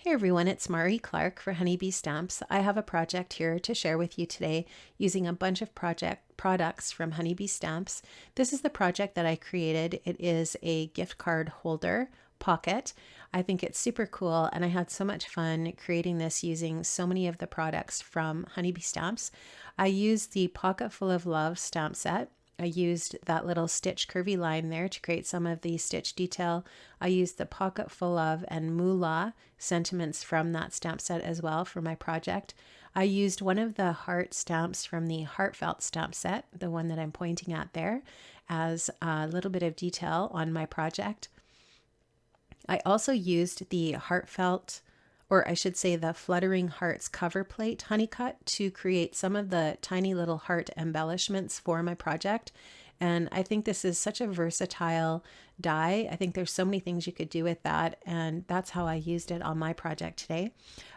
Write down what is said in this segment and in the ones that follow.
Hey everyone, it's Mari Clarke for Honeybee Stamps. I have a project here to share with you today using a bunch of products from Honeybee Stamps. This is the project that I created. It is a gift card holder pocket. I think it's super cool and I had so much fun creating this using so many of the products from Honeybee Stamps. I used the Pocket Full of Love stamp set. I used that little stitch curvy line there to create some of the stitch detail. I used the Pocket Full of and Moolah sentiments from that stamp set as well for my project. I used one of the heart stamps from the Heartfelt stamp set, the one that I'm pointing at there, as a little bit of detail on my project. I also used the Heartfelt, or I should say the Fluttering Hearts cover plate honey cut to create some of the tiny little heart embellishments for my project. And I think this is such a versatile die. I think there's so many things you could do with that, and that's how I used it on my project today.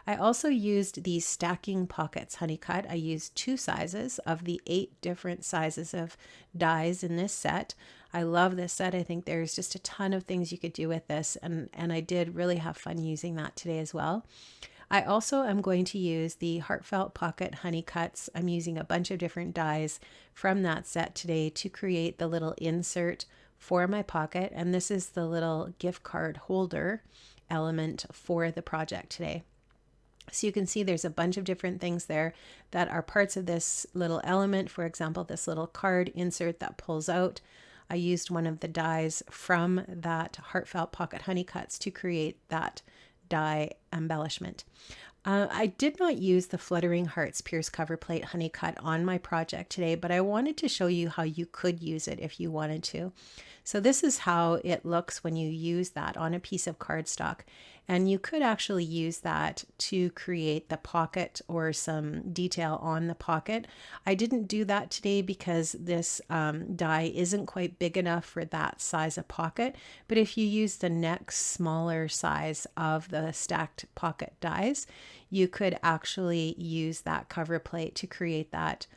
I also used the Stacking Pockets honey cut. I used 2 sizes of the 8 different sizes of dies in this set. I love this set. I think there's just a ton of things you could do with this, and I did really have fun using that today as well. I also am going to use the Heartfelt Pocket Honey Cuts. I'm using a bunch of different dies from that set today to create the little insert for my pocket, and this is the little gift card holder element for the project today. So you can see there's a bunch of different things there that are parts of this little element. For example, this little card insert that pulls out. I used one of the dies from that Heartfelt Pocket Honey Cuts to create that die embellishment. I did not use the Fluttering Hearts Pierce Cover Plate Honey Cut on my project today, but I wanted to show you how you could use it if you wanted to. So this is how it looks when you use that on a piece of cardstock. And you could actually use that to create the pocket or some detail on the pocket. I didn't do that today because this die isn't quite big enough for that size of pocket. But if you use the next smaller size of the stacked pocket dies, you could actually use that cover plate to create that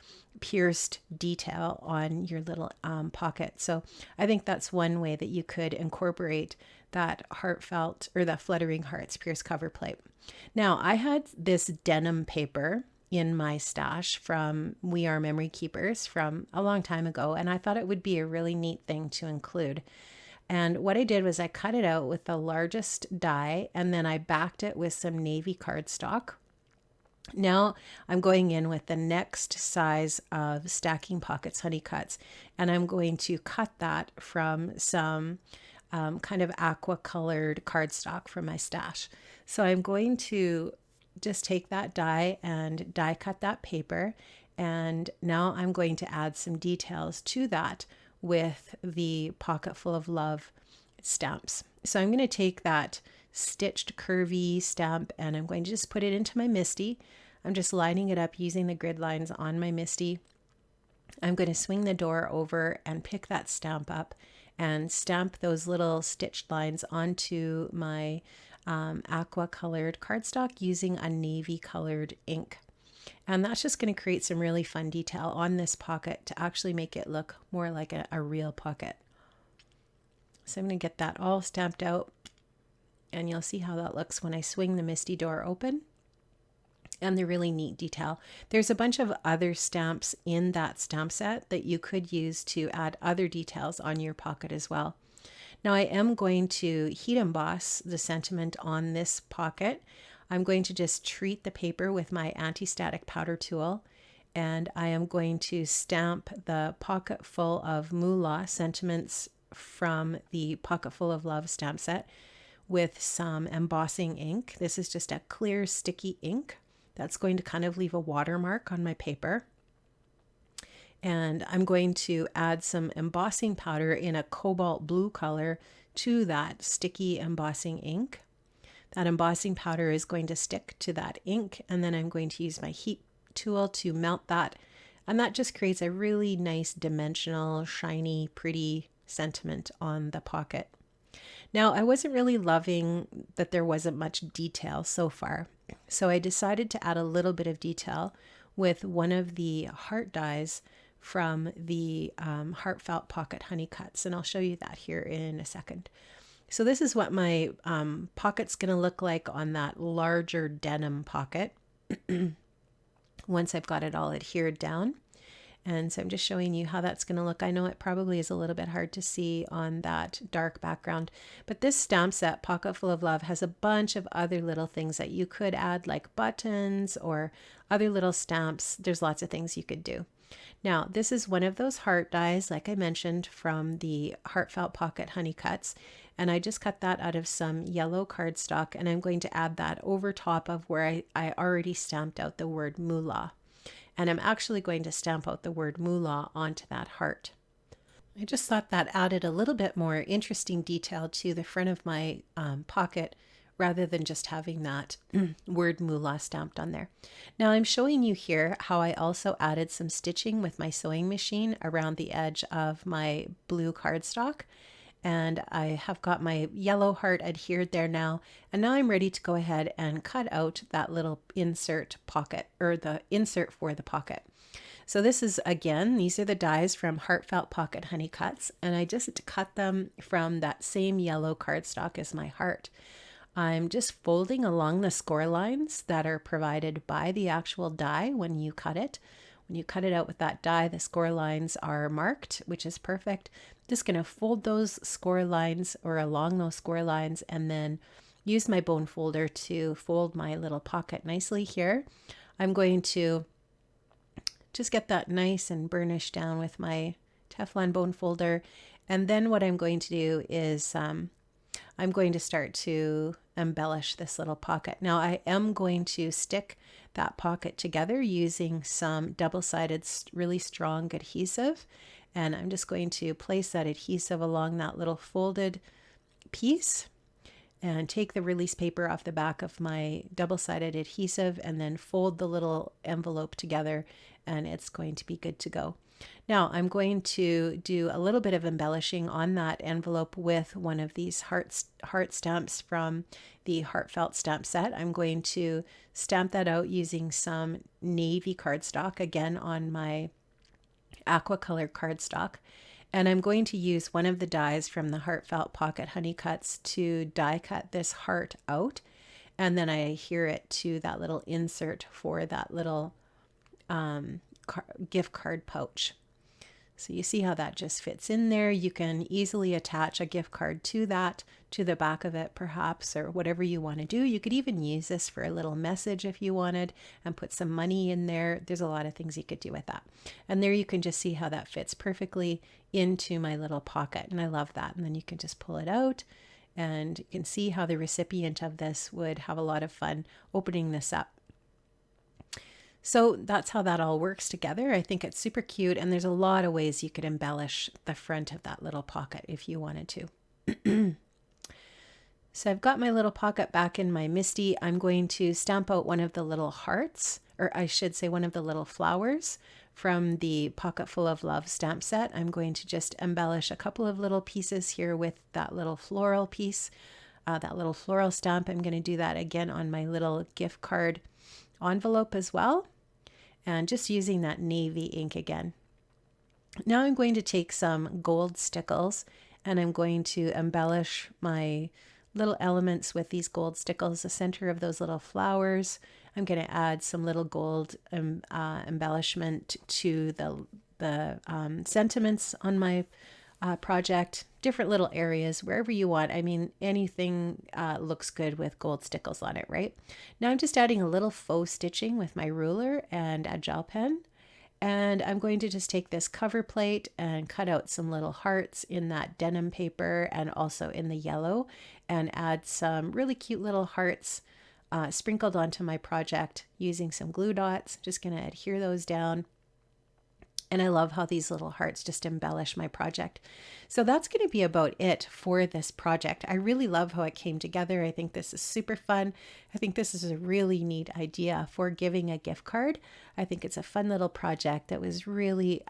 pierced detail on your little pocket. So I think that's one way that you could incorporate that Heartfelt or the Fluttering Hearts pierce cover plate. Now I had this denim paper in my stash from We Are Memory Keepers from a long time ago, and I thought it would be a really neat thing to include. And what I did was I cut it out with the largest die, and then I backed it with some navy cardstock. Now I'm going in with the next size of Stacking Pockets honey cuts, and I'm going to cut that from some kind of aqua colored cardstock from my stash. So I'm going to just take that die and die cut that paper, and now I'm going to add some details to that with the Pocket Full of Love stamps. So I'm going to take that stitched curvy stamp and I'm going to just put it into my MISTI. I'm just lining it up using the grid lines on my MISTI. I'm going to swing the door over and pick that stamp up and stamp those little stitched lines onto my aqua colored cardstock using a navy colored ink. And that's just going to create some really fun detail on this pocket to actually make it look more like a real pocket. So I'm going to get that all stamped out, and you'll see how that looks when I swing the MISTI door open. And the really neat detail. There's a bunch of other stamps in that stamp set that you could use to add other details on your pocket as well. Now I am going to heat emboss the sentiment on this pocket. I'm going to just treat the paper with my anti-static powder tool, and I am going to stamp the Pocket Full of Moolah sentiments from the Pocket Full of Love stamp set with some embossing ink. This is just a clear sticky ink that's going to kind of leave a watermark on my paper. And I'm going to add some embossing powder in a cobalt blue color to that sticky embossing ink. That embossing powder is going to stick to that ink, and then I'm going to use my heat tool to melt that. And that just creates a really nice dimensional, shiny, pretty sentiment on the pocket. Now, I wasn't really loving that there wasn't much detail so far, so I decided to add a little bit of detail with one of the heart dies from the Heartfelt Pocket Honey Cuts, and I'll show you that here in a second. So this is what my pocket's going to look like on that larger denim pocket once I've got it all adhered down. And so I'm just showing you how that's going to look. I know it probably is a little bit hard to see on that dark background, but this stamp set, Pocket Full of Love, has a bunch of other little things that you could add, like buttons or other little stamps. There's lots of things you could do. Now, this is one of those heart dies, like I mentioned, from the Heartfelt Pocket Honey Cuts. And I just cut that out of some yellow cardstock, and I'm going to add that over top of where I already stamped out the word moolah. And I'm actually going to stamp out the word moolah onto that heart. I just thought that added a little bit more interesting detail to the front of my pocket rather than just having that word moolah stamped on there. Now I'm showing you here how I also added some stitching with my sewing machine around the edge of my blue cardstock. And I have got my yellow heart adhered there now. And now I'm ready to go ahead and cut out that little insert pocket, or the insert for the pocket. So this is, again, these are the dies from Heartfelt Pocket Honey Cuts, and I just cut them from that same yellow cardstock as my heart. I'm just folding along the score lines that are provided by the actual die when you cut it. When you cut it out with that die, the score lines are marked, which is perfect. Just going to fold those score lines or along those score lines, and then use my bone folder to fold my little pocket nicely here. I'm going to just get that nice and burnished down with my Teflon bone folder. And then what I'm going to do is I'm going to start to embellish this little pocket. Now I am going to stick that pocket together using some double-sided really strong adhesive, and I'm just going to place that adhesive along that little folded piece and take the release paper off the back of my double-sided adhesive and then fold the little envelope together, and it's going to be good to go. Now I'm going to do a little bit of embellishing on that envelope with one of these heart stamps from the Heartfelt stamp set. I'm going to stamp that out using some navy cardstock, again on my aqua color cardstock. And I'm going to use one of the dies from the Heartfelt Pocket Honey Cuts to die cut this heart out. And then I adhere it to that little insert for that little gift card pouch. So you see how that just fits in there. You can easily attach a gift card to that, to the back of it perhaps, or whatever you want to do. You could even use this for a little message if you wanted and put some money in there. There's a lot of things you could do with that. And there you can just see how that fits perfectly into my little pocket. And I love that. And then you can just pull it out, and you can see how the recipient of this would have a lot of fun opening this up. So that's how that all works together. I think it's super cute, and there's a lot of ways you could embellish the front of that little pocket if you wanted to. So I've got my little pocket back in my MISTI. I'm going to stamp out one of the little hearts, or I should say one of the little flowers from the Pocket Full of Love stamp set. I'm going to just embellish a couple of little pieces here with that little floral piece, that little floral stamp. I'm going to do that again on my little gift card envelope as well. And just using that navy ink again. Now I'm going to take some gold stickles, and I'm going to embellish my little elements with these gold stickles, the center of those little flowers. I'm going to add some little gold embellishment to the sentiments on my project, different little areas, wherever you want. I mean, anything looks good with gold stickles on it, right? Now I'm just adding a little faux stitching with my ruler and a gel pen. And I'm going to just take this cover plate and cut out some little hearts in that denim paper and also in the yellow, and add some really cute little hearts sprinkled onto my project using some glue dots. Just going to adhere those down. And I love how these little hearts just embellish my project. So that's going to be about it for this project. I really love how it came together. I think this is super fun. I think this is a really neat idea for giving a gift card. I think it's a fun little project that was really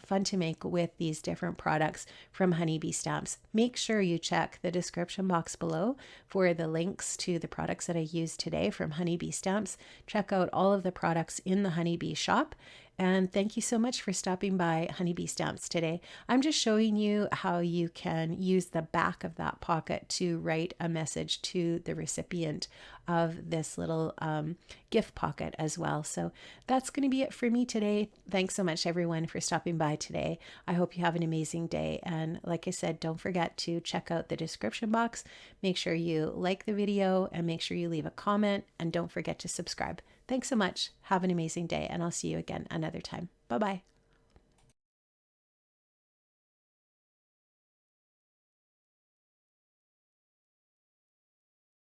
fun to make with these different products from Honeybee Stamps. Make sure you check the description box below for the links to the products that I used today from Honeybee Stamps. Check out all of the products in the Honeybee shop. And thank you so much for stopping by Honeybee Stamps today. I'm just showing you how you can use the back of that pocket to write a message to the recipient of this little gift pocket as well. So that's going to be it for me today. Thanks so much, everyone, for stopping by today. I hope you have an amazing day. And like I said, don't forget to check out the description box. Make sure you like the video and make sure you leave a comment, and don't forget to subscribe. Thanks so much. Have an amazing day, and I'll see you again another time. Bye-bye.